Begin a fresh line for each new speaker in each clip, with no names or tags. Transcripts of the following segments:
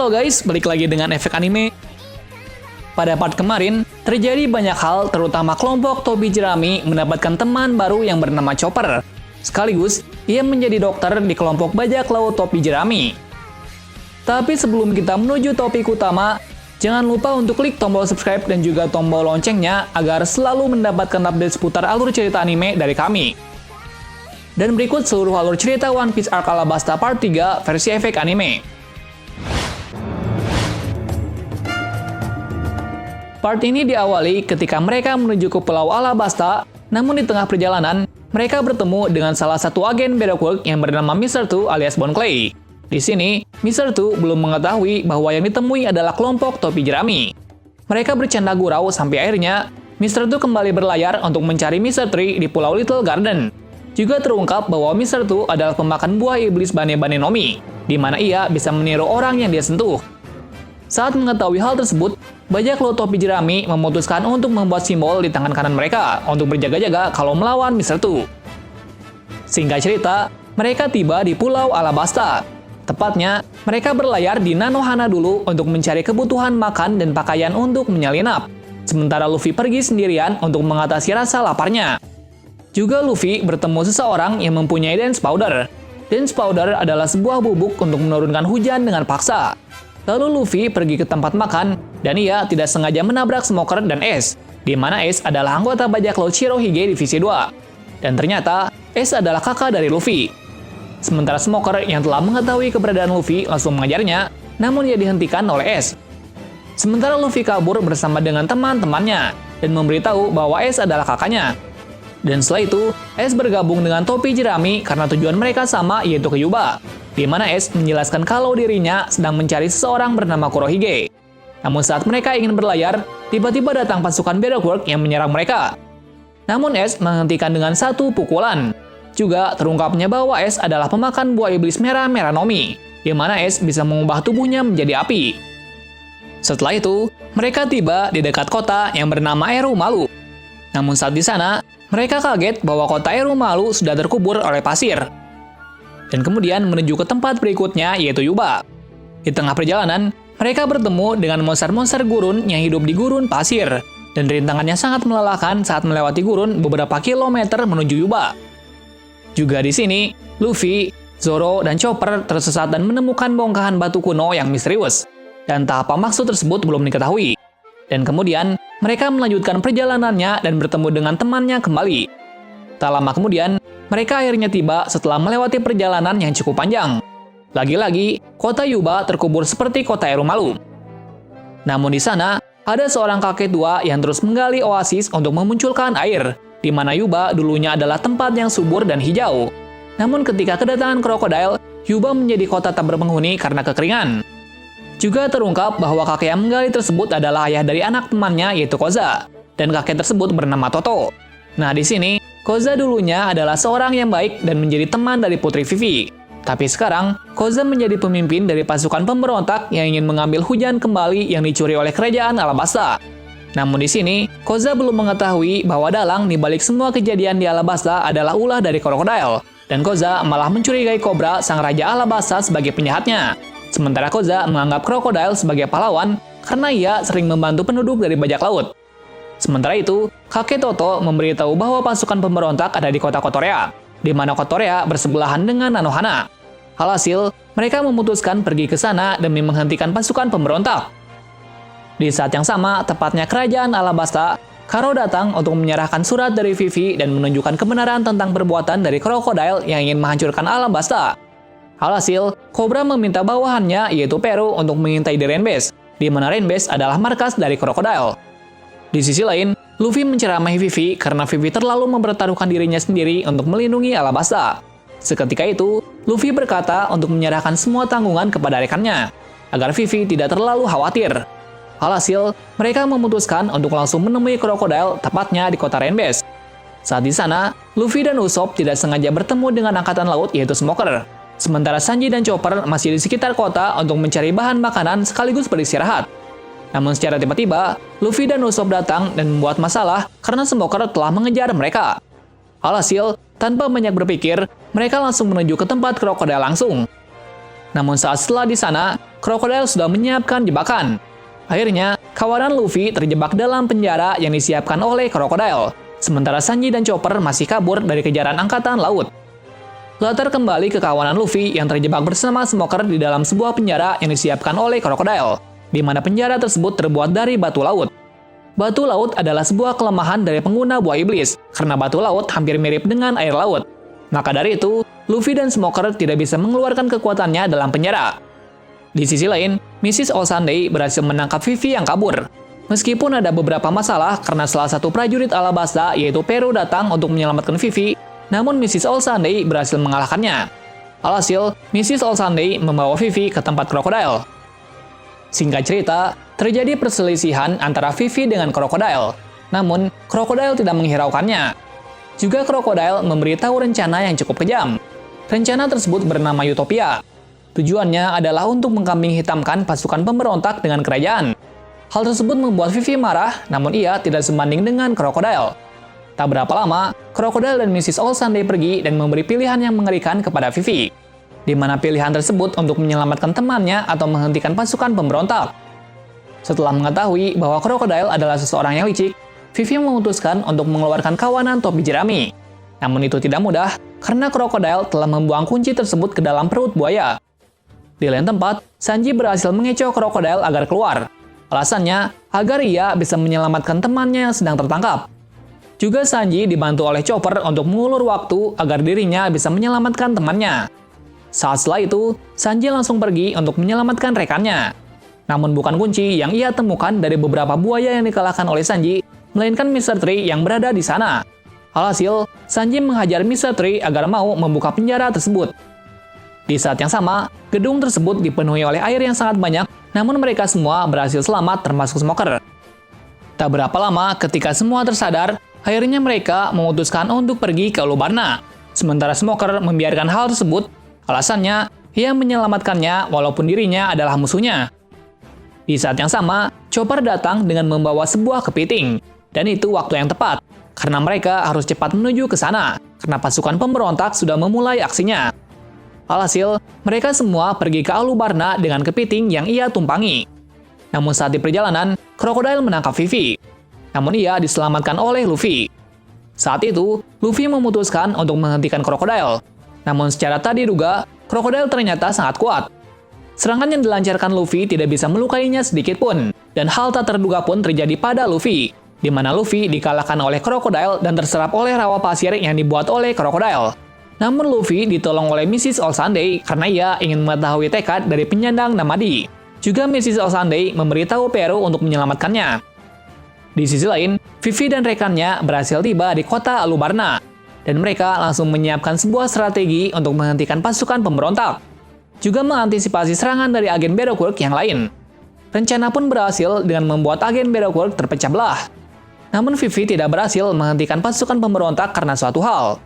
Halo guys, balik lagi dengan Efek Anime. Pada part kemarin, terjadi banyak hal terutama kelompok Tobi Jerami mendapatkan teman baru yang bernama Chopper. Sekaligus, ia menjadi dokter di kelompok bajak laut Tobi Jerami. Tapi sebelum kita menuju topik utama, jangan lupa untuk klik tombol subscribe dan juga tombol loncengnya agar selalu mendapatkan update seputar alur cerita anime dari kami. Dan berikut seluruh alur cerita One Piece Arc Alabasta Part 3 versi Efek Anime. Part ini diawali ketika mereka menuju ke Pulau Alabasta, namun di tengah perjalanan, mereka bertemu dengan salah satu agen Baroque yang bernama Mr. Tu alias Bon Clay. Di sini, Mr. Tu belum mengetahui bahwa yang ditemui adalah kelompok Tobi Jerami. Mereka bercanda gurau sampai akhirnya, Mr. Tu kembali berlayar untuk mencari Mr. Tree di Pulau Little Garden. Juga terungkap bahwa Mr. Tu adalah pemakan buah iblis Bane-Bane no Mi, di mana ia bisa meniru orang yang dia sentuh. Saat mengetahui hal tersebut, bajak laut Tobi Jerami memutuskan untuk membuat simbol di tangan kanan mereka untuk berjaga-jaga kalau melawan Mr. Tu. Singkat cerita, mereka tiba di Pulau Alabasta. Tepatnya, mereka berlayar di Nanohana dulu untuk mencari kebutuhan makan dan pakaian untuk menyelinap. Sementara Luffy pergi sendirian untuk mengatasi rasa laparnya. Juga Luffy bertemu seseorang yang mempunyai Dance Powder. Dance Powder adalah sebuah bubuk untuk menurunkan hujan dengan paksa. Lalu Luffy pergi ke tempat makan, dan ia tidak sengaja menabrak Smoker dan Ace, di mana Ace adalah anggota bajak laut Shirohige Divisi 2. Dan ternyata, Ace adalah kakak dari Luffy. Sementara Smoker yang telah mengetahui keberadaan Luffy langsung mengajarnya, namun ia dihentikan oleh Ace. Sementara Luffy kabur bersama dengan teman-temannya, dan memberitahu bahwa Ace adalah kakaknya. Dan setelah itu, Ace bergabung dengan Tobi Jerami karena tujuan mereka sama yaitu ke Yuba, di mana Ace menjelaskan kalau dirinya sedang mencari seseorang bernama Kurohige. Namun saat mereka ingin berlayar, tiba-tiba datang pasukan Baroque yang menyerang mereka. Namun Ace menghentikan dengan satu pukulan. Juga terungkapnya bahwa Ace adalah pemakan buah iblis merah-merah no Mi, di mana Ace bisa mengubah tubuhnya menjadi api. Setelah itu, mereka tiba di dekat kota yang bernama Erumalu. Namun saat di sana, mereka kaget bahwa kota Erumalu sudah terkubur oleh pasir. Dan kemudian menuju ke tempat berikutnya yaitu Yuba. Di tengah perjalanan, mereka bertemu dengan monster-monster gurun yang hidup di gurun pasir. Dan rintangannya sangat melelahkan saat melewati gurun beberapa kilometer menuju Yuba. Juga di sini, Luffy, Zoro, dan Chopper tersesat dan menemukan bongkahan batu kuno yang misterius. Dan entah apa maksud tersebut belum diketahui. Dan kemudian, mereka melanjutkan perjalanannya dan bertemu dengan temannya kembali. Tak lama kemudian, mereka akhirnya tiba setelah melewati perjalanan yang cukup panjang. Lagi-lagi, kota Yuba terkubur seperti kota Erumalu. Namun di sana, ada seorang kakek tua yang terus menggali oasis untuk memunculkan air, di mana Yuba dulunya adalah tempat yang subur dan hijau. Namun ketika kedatangan krokodil, Yuba menjadi kota tak berpenghuni karena kekeringan. Juga terungkap bahwa kakek yang menggali tersebut adalah ayah dari anak temannya yaitu Koza, dan kakek tersebut bernama Toto. Nah di sini, Koza dulunya adalah seorang yang baik dan menjadi teman dari Putri Vivi. Tapi sekarang, Koza menjadi pemimpin dari pasukan pemberontak yang ingin mengambil hujan kembali yang dicuri oleh kerajaan Alabasta. Namun di sini, Koza belum mengetahui bahwa dalang di balik semua kejadian di Alabasta adalah ulah dari krokodil, dan Koza malah mencurigai Cobra sang raja Alabasta sebagai penjahatnya. Sementara Koza menganggap krokodil sebagai pahlawan karena ia sering membantu penduduk dari bajak laut. Sementara itu, kakek Toto memberitahu bahwa pasukan pemberontak ada di kota Kotorea, di mana Kotorea bersebelahan dengan Nanohana. Alhasil, mereka memutuskan pergi ke sana demi menghentikan pasukan pemberontak. Di saat yang sama, tepatnya kerajaan Alabasta, Karo datang untuk menyerahkan surat dari Vivi dan menunjukkan kebenaran tentang perbuatan dari krokodil yang ingin menghancurkan Alabasta. Alhasil, Cobra meminta bawahannya yaitu Peru untuk mengintai di Rainbase, di mana Rainbase adalah markas dari krokodil. Di sisi lain, Luffy menceramahi Vivi karena Vivi terlalu mempertaruhkan dirinya sendiri untuk melindungi Alabasta. Seketika itu, Luffy berkata untuk menyerahkan semua tanggungan kepada rekannya, agar Vivi tidak terlalu khawatir. Alhasil, mereka memutuskan untuk langsung menemui krokodil tepatnya di kota Rainbase. Saat di sana, Luffy dan Usopp tidak sengaja bertemu dengan angkatan laut yaitu Smoker. Sementara Sanji dan Chopper masih di sekitar kota untuk mencari bahan makanan sekaligus beristirahat. Namun secara tiba-tiba, Luffy dan Usopp datang dan membuat masalah karena Smoker telah mengejar mereka. Alhasil, tanpa banyak berpikir, mereka langsung menuju ke tempat krokodil langsung. Namun saat setelah di sana, Crocodile sudah menyiapkan jebakan. Akhirnya, kawanan Luffy terjebak dalam penjara yang disiapkan oleh Crocodile, sementara Sanji dan Chopper masih kabur dari kejaran angkatan laut. Latar kembali ke kawanan Luffy yang terjebak bersama Smoker di dalam sebuah penjara yang disiapkan oleh Crocodile, di mana penjara tersebut terbuat dari batu laut. Batu laut adalah sebuah kelemahan dari pengguna buah iblis, karena batu laut hampir mirip dengan air laut. Maka dari itu, Luffy dan Smoker tidak bisa mengeluarkan kekuatannya dalam penjara. Di sisi lain, Mrs. All Sunday berhasil menangkap Vivi yang kabur. Meskipun ada beberapa masalah karena salah satu prajurit Alabasta yaitu Peru datang untuk menyelamatkan Vivi, namun Mrs. All Sunday berhasil mengalahkannya. Alhasil, Mrs. All Sunday membawa Vivi ke tempat Crocodile. Singkat cerita, terjadi perselisihan antara Vivi dengan Crocodile. Namun, Crocodile tidak menghiraukannya. Juga Crocodile memberitahu rencana yang cukup kejam. Rencana tersebut bernama Utopia. Tujuannya adalah untuk mengkambing hitamkan pasukan pemberontak dengan kerajaan. Hal tersebut membuat Vivi marah, namun ia tidak sebanding dengan Crocodile. Tak berapa lama, Crocodile dan Mrs. All Sunday pergi dan memberi pilihan yang mengerikan kepada Vivi, di mana pilihan tersebut untuk menyelamatkan temannya atau menghentikan pasukan pemberontak. Setelah mengetahui bahwa Crocodile adalah seseorang yang licik, Vivi memutuskan untuk mengeluarkan kawanan topi jerami. Namun itu tidak mudah, karena Crocodile telah membuang kunci tersebut ke dalam perut buaya. Di lain tempat, Sanji berhasil mengecoh Crocodile agar keluar. Alasannya, agar ia bisa menyelamatkan temannya yang sedang tertangkap. Juga Sanji dibantu oleh Chopper untuk mengulur waktu agar dirinya bisa menyelamatkan temannya. Saat setelah itu, Sanji langsung pergi untuk menyelamatkan rekannya. Namun bukan kunci yang ia temukan dari beberapa buaya yang dikalahkan oleh Sanji, melainkan Mr. Tree yang berada di sana. Alhasil, Sanji menghajar Mr. Tree agar mau membuka penjara tersebut. Di saat yang sama, gedung tersebut dipenuhi oleh air yang sangat banyak, namun mereka semua berhasil selamat termasuk Smoker. Tak berapa lama ketika semua tersadar, akhirnya mereka memutuskan untuk pergi ke Ulubarna. Sementara Smoker membiarkan hal tersebut, alasannya ia menyelamatkannya walaupun dirinya adalah musuhnya. Di saat yang sama, Chopper datang dengan membawa sebuah kepiting. Dan itu waktu yang tepat, karena mereka harus cepat menuju ke sana, karena pasukan pemberontak sudah memulai aksinya. Alhasil, mereka semua pergi ke Ulubarna dengan kepiting yang ia tumpangi. Namun saat di perjalanan, Crocodile menangkap Vivi. Namun ia diselamatkan oleh Luffy. Saat itu, Luffy memutuskan untuk menghentikan Crocodile. Namun secara tak diduga, Crocodile ternyata sangat kuat. Serangan yang dilancarkan Luffy tidak bisa melukainya sedikit pun, dan hal tak terduga pun terjadi pada Luffy, di mana Luffy dikalahkan oleh Crocodile dan terserap oleh rawa pasir yang dibuat oleh Crocodile. Namun Luffy ditolong oleh Mrs. All Sunday karena ia ingin mengetahui tekad dari penyandang Namadi. Juga Mrs. All Sunday memberitahu Peru untuk menyelamatkannya. Di sisi lain, Vivi dan rekannya berhasil tiba di kota Ulubarna, dan mereka langsung menyiapkan sebuah strategi untuk menghentikan pasukan pemberontak. Juga mengantisipasi serangan dari agen Baroquirk yang lain. Rencana pun berhasil dengan membuat agen Baroquirk terpecah belah. Namun Vivi tidak berhasil menghentikan pasukan pemberontak karena suatu hal.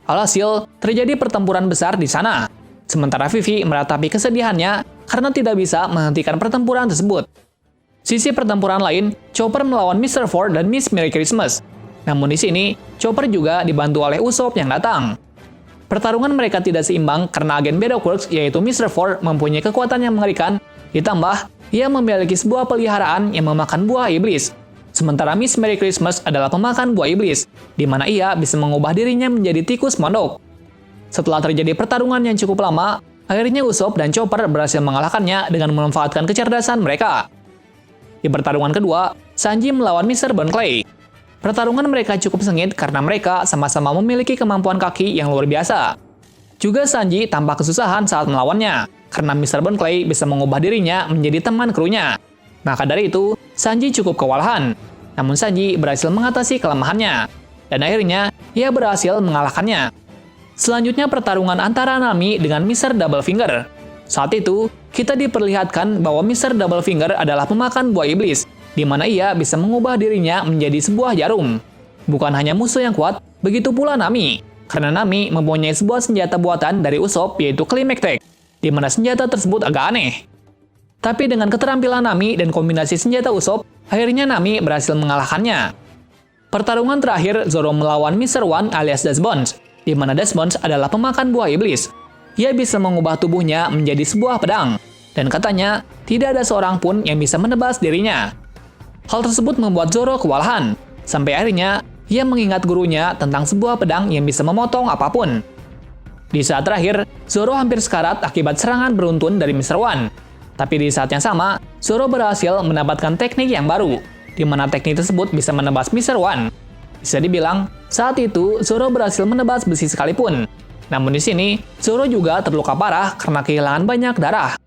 Alhasil, terjadi pertempuran besar di sana. Sementara Vivi meratapi kesedihannya karena tidak bisa menghentikan pertempuran tersebut. Sisi pertempuran lain, Chopper melawan Mr. Ford dan Miss Merry Christmas. Namun di sini, Chopper juga dibantu oleh Usopp yang datang. Pertarungan mereka tidak seimbang karena agen Baroquirk yaitu Mr. Ford mempunyai kekuatan yang mengerikan, ditambah ia memiliki sebuah peliharaan yang memakan buah iblis. Sementara Miss Merry Christmas adalah pemakan buah iblis, di mana ia bisa mengubah dirinya menjadi tikus mondok. Setelah terjadi pertarungan yang cukup lama, akhirnya Usopp dan Chopper berhasil mengalahkannya dengan memanfaatkan kecerdasan mereka. Di pertarungan kedua, Sanji melawan Mr. Bon Clay. Pertarungan mereka cukup sengit karena mereka sama-sama memiliki kemampuan kaki yang luar biasa. Juga Sanji tampak kesusahan saat melawannya, karena Mr. Bon Clay bisa mengubah dirinya menjadi teman krunya. Maka dari itu, Sanji cukup kewalahan. Namun Sanji berhasil mengatasi kelemahannya, dan akhirnya ia berhasil mengalahkannya. Selanjutnya pertarungan antara Nami dengan Mr. Double Finger. Saat itu, kita diperlihatkan bahwa Mr. Double Finger adalah pemakan buah iblis, di mana ia bisa mengubah dirinya menjadi sebuah jarum. Bukan hanya musuh yang kuat, begitu pula Nami, karena Nami mempunyai sebuah senjata buatan dari Usopp yaitu Climactic, di mana senjata tersebut agak aneh. Tapi dengan keterampilan Nami dan kombinasi senjata Usopp, akhirnya Nami berhasil mengalahkannya. Pertarungan terakhir, Zoro melawan Mr. One alias Dashbones, di mana Dashbones adalah pemakan buah iblis. Ia bisa mengubah tubuhnya menjadi sebuah pedang, dan katanya tidak ada seorang pun yang bisa menebas dirinya. Hal tersebut membuat Zoro kewalahan, sampai akhirnya ia mengingat gurunya tentang sebuah pedang yang bisa memotong apapun. Di saat terakhir, Zoro hampir sekarat akibat serangan beruntun dari Mr. One. Tapi di saat yang sama, Zoro berhasil mendapatkan teknik yang baru, di mana teknik tersebut bisa menebas Mr. One. Bisa dibilang, saat itu Zoro berhasil menebas besi sekalipun. Namun di sini, Zoro juga terluka parah karena kehilangan banyak darah.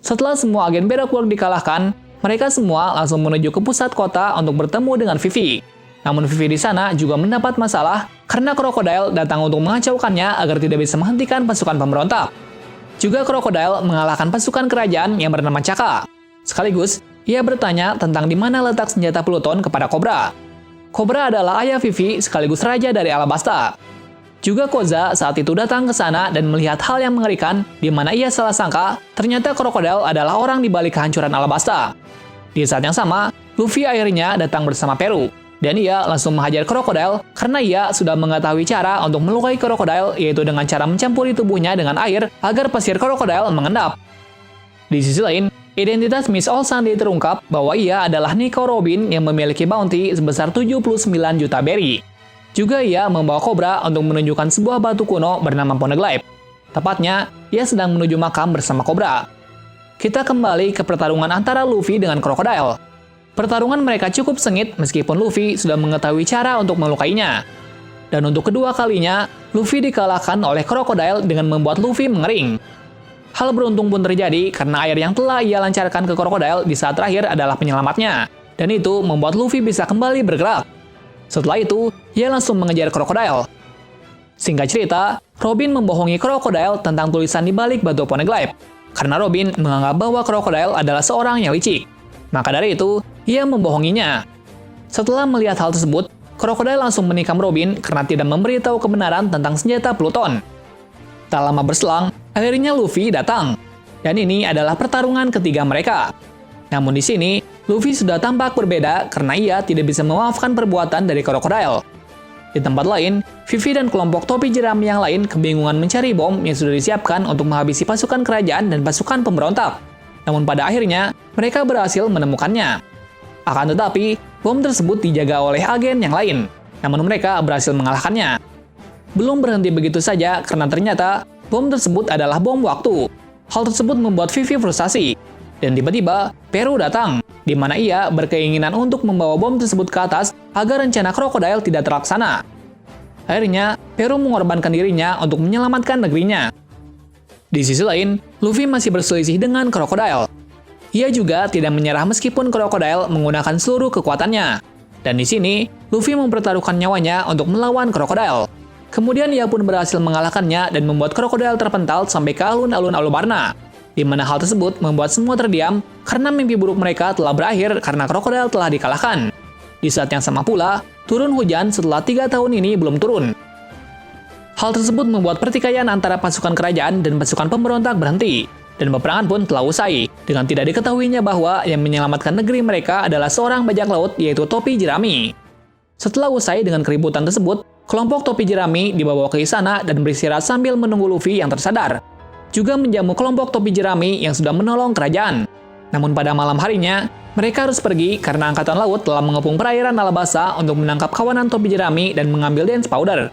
Setelah semua agen Baroque dikalahkan, mereka semua langsung menuju ke pusat kota untuk bertemu dengan Vivi. Namun Vivi di sana juga mendapat masalah karena Crocodile datang untuk mengacaukannya agar tidak bisa menghentikan pasukan pemberontak. Juga Crocodile mengalahkan pasukan kerajaan yang bernama Chaka. Sekaligus, ia bertanya tentang di mana letak senjata Pluton kepada Cobra. Cobra adalah ayah Vivi sekaligus raja dari Alabasta. Juga Koza saat itu datang ke sana dan melihat hal yang mengerikan di mana ia salah sangka ternyata Crocodile adalah orang di balik kehancuran Alabasta. Di saat yang sama, Luffy akhirnya datang bersama Peru. Dan ia langsung menghajar Crocodile karena ia sudah mengetahui cara untuk melukai Crocodile, yaitu dengan cara mencampuri tubuhnya dengan air agar pasir Crocodile mengendap. Di sisi lain, identitas Miss All Sunday terungkap bahwa ia adalah Nico Robin yang memiliki bounty sebesar 79 juta berry. Juga ia membawa Cobra untuk menunjukkan sebuah batu kuno bernama Poneglyph. Tepatnya, ia sedang menuju makam bersama Cobra. Kita kembali ke pertarungan antara Luffy dengan Crocodile. Pertarungan mereka cukup sengit meskipun Luffy sudah mengetahui cara untuk melukainya. Dan untuk kedua kalinya, Luffy dikalahkan oleh Crocodile dengan membuat Luffy mengering. Hal beruntung pun terjadi karena air yang telah ia lancarkan ke Crocodile di saat terakhir adalah penyelamatnya. Dan itu membuat Luffy bisa kembali bergerak. Setelah itu, ia langsung mengejar Crocodile. Singkat cerita, Robin membohongi Crocodile tentang tulisan di balik batu Poneglyph. Karena Robin menganggap bahwa Crocodile adalah seorang yang licik. Maka dari itu, ia membohonginya. Setelah melihat hal tersebut, Crocodile langsung menikam Robin karena tidak memberitahu kebenaran tentang senjata Pluton. Tak lama berselang, akhirnya Luffy datang. Dan ini adalah pertarungan ketiga mereka. Namun di sini, Luffy sudah tampak berbeda karena ia tidak bisa memaafkan perbuatan dari Crocodile. Di tempat lain, Vivi dan kelompok topi jerami yang lain kebingungan mencari bom yang sudah disiapkan untuk menghabisi pasukan kerajaan dan pasukan pemberontak. Namun pada akhirnya, mereka berhasil menemukannya. Akan tetapi, bom tersebut dijaga oleh agen yang lain. Namun mereka berhasil mengalahkannya. Belum berhenti begitu saja karena ternyata bom tersebut adalah bom waktu. Hal tersebut membuat Vivi frustasi. Dan tiba-tiba, Peru datang, di mana ia berkeinginan untuk membawa bom tersebut ke atas agar rencana Crocodile tidak terlaksana. Akhirnya, Peru mengorbankan dirinya untuk menyelamatkan negerinya. Di sisi lain, Luffy masih berselisih dengan Crocodile. Ia juga tidak menyerah meskipun Crocodile menggunakan seluruh kekuatannya. Dan di sini, Luffy mempertaruhkan nyawanya untuk melawan Crocodile. Kemudian ia pun berhasil mengalahkannya dan membuat Crocodile terpental sampai ke alun-alun Alubarna. Di mana hal tersebut membuat semua terdiam karena mimpi buruk mereka telah berakhir karena Crocodile telah dikalahkan. Di saat yang sama pula, turun hujan setelah 3 tahun ini belum turun. Hal tersebut membuat pertikaian antara pasukan kerajaan dan pasukan pemberontak berhenti, dan peperangan pun telah usai, dengan tidak diketahuinya bahwa yang menyelamatkan negeri mereka adalah seorang bajak laut yaitu Topi Jerami. Setelah usai dengan keributan tersebut, kelompok Topi Jerami dibawa ke istana dan beristirahat sambil menunggu Luffy yang tersadar. Juga menjamu kelompok Topi Jerami yang sudah menolong kerajaan. Namun pada malam harinya, mereka harus pergi karena Angkatan Laut telah mengepung perairan Alabasta untuk menangkap kawanan Topi Jerami dan mengambil Dance Powder.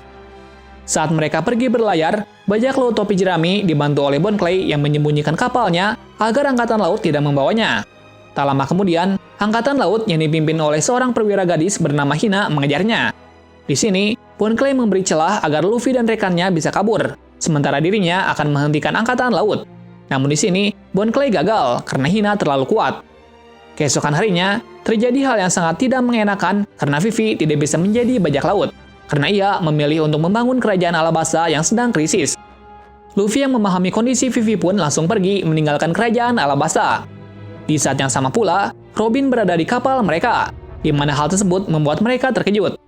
Saat mereka pergi berlayar, bajak laut Topi Jerami dibantu oleh Bon Clay yang menyembunyikan kapalnya agar Angkatan Laut tidak membawanya. Tak lama kemudian, Angkatan Laut yang dipimpin oleh seorang perwira gadis bernama Hina mengejarnya. Di sini, Bon Clay memberi celah agar Luffy dan rekannya bisa kabur, sementara dirinya akan menghentikan Angkatan Laut. Namun di sini, Bon Clay gagal karena Hina terlalu kuat. Keesokan harinya, terjadi hal yang sangat tidak mengenakan karena Vivi tidak bisa menjadi bajak laut. Karena ia memilih untuk membangun kerajaan Alabasta yang sedang krisis. Luffy yang memahami kondisi Vivi pun langsung pergi meninggalkan kerajaan Alabasta. Di saat yang sama pula, Robin berada di kapal mereka, di mana hal tersebut membuat mereka terkejut.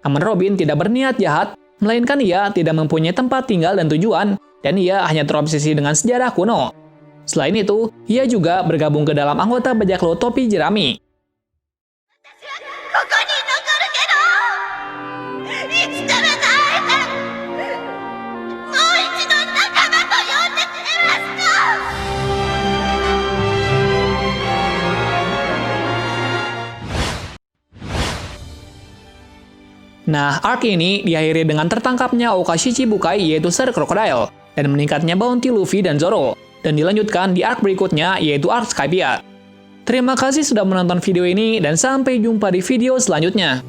Namun Robin tidak berniat jahat, melainkan ia tidak mempunyai tempat tinggal dan tujuan, dan ia hanya terobsesi dengan sejarah kuno. Selain itu, ia juga bergabung ke dalam anggota bajak laut Topi Jerami. Nah, arc ini diakhiri dengan tertangkapnya Okashi Chibukai yaitu Sir Crocodile, dan meningkatnya bounty Luffy dan Zoro, dan dilanjutkan di arc berikutnya yaitu arc Skypiea. Terima kasih sudah menonton video ini, dan sampai jumpa di video selanjutnya.